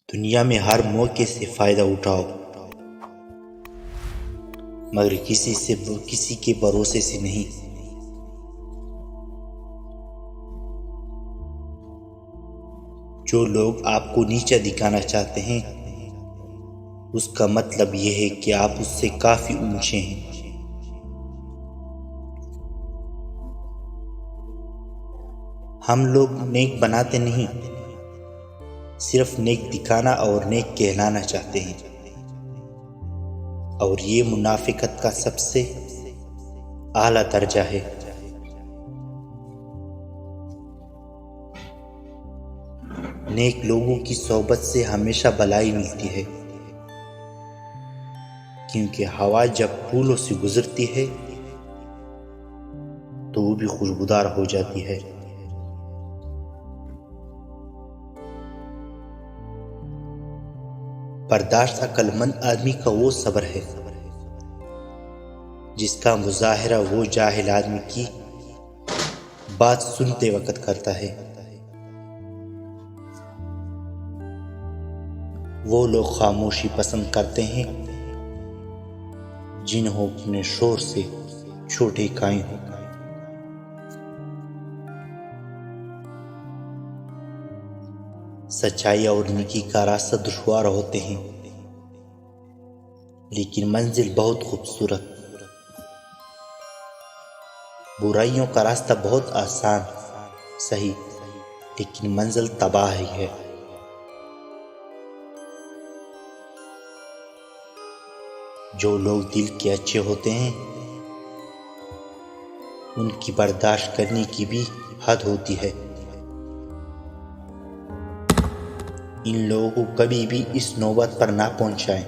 دنیا میں ہر موقع سے فائدہ اٹھاؤ، مگر کسی کے بھروسے سے نہیں۔ جو لوگ آپ کو نیچا دکھانا چاہتے ہیں، اس کا مطلب یہ ہے کہ آپ اس سے کافی اونچے ہیں۔ ہم لوگ نیک بناتے نہیں، صرف نیک دکھانا اور نیک کہلانا چاہتے ہیں، اور یہ منافقت کا سب سے اعلیٰ درجہ ہے۔ نیک لوگوں کی صحبت سے ہمیشہ بھلائی ملتی ہے، کیونکہ ہوا جب پھولوں سے گزرتی ہے تو وہ بھی خوشبودار ہو جاتی ہے۔ برداشت عقل مند آدمی کا وہ صبر ہے جس کا مظاہرہ وہ جاہل آدمی کی بات سنتے وقت کرتا ہے۔ وہ لوگ خاموشی پسند کرتے ہیں جنہوں اپنے شور سے چھوٹے قائم ہوں۔ سچائی اور نیکی کا راستہ دشوار ہوتے ہیں، لیکن منزل بہت خوبصورت۔ برائیوں کا راستہ بہت آسان، صحیح، لیکن منزل تباہی ہے۔ جو لوگ دل کے اچھے ہوتے ہیں، ان کی برداشت کرنے کی بھی حد ہوتی ہے۔ ان لوگوں کو کبھی بھی اس نوبت پر نہ پہنچائیں۔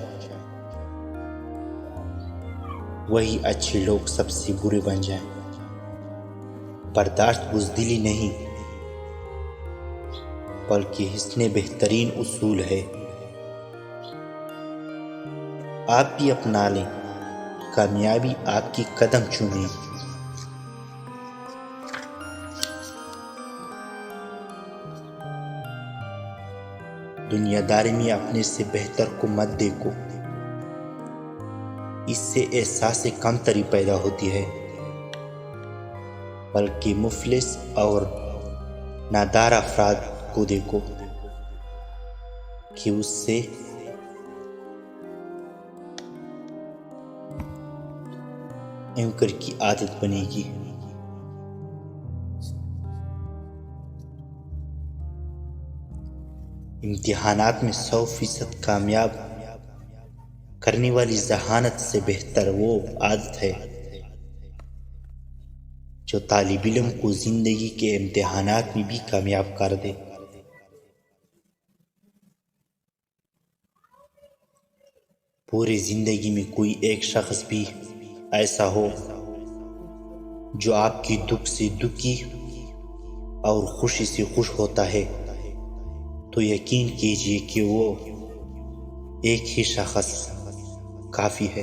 وہی اچھے لوگ سب سے برے بن جائیں۔ برداشت بزدلی نہیں، بلکہ حسن بہترین اصول ہے۔ آپ بھی اپنا لیں، کامیابی آپ کی قدم چومیں۔ دنیا داری میں اپنے سے بہتر کو مت دیکھو، اس سے احساس کمتری پیدا ہوتی ہے، بلکہ مفلس اور نادار افراد کو دیکھو کہ اس سے اینکر کی عادت بنے گی۔ امتحانات میں 100% کامیاب کرنے والی ذہانت سے بہتر وہ عادت ہے جو طالب علم کو زندگی کے امتحانات میں بھی کامیاب کر دے۔ پوری زندگی میں کوئی ایک شخص بھی ایسا ہو جو آپ کی دکھ سے دکھی اور خوشی سے خوش ہوتا ہے، تو یقین کیجئے کہ وہ ایک ہی شخص کافی ہے۔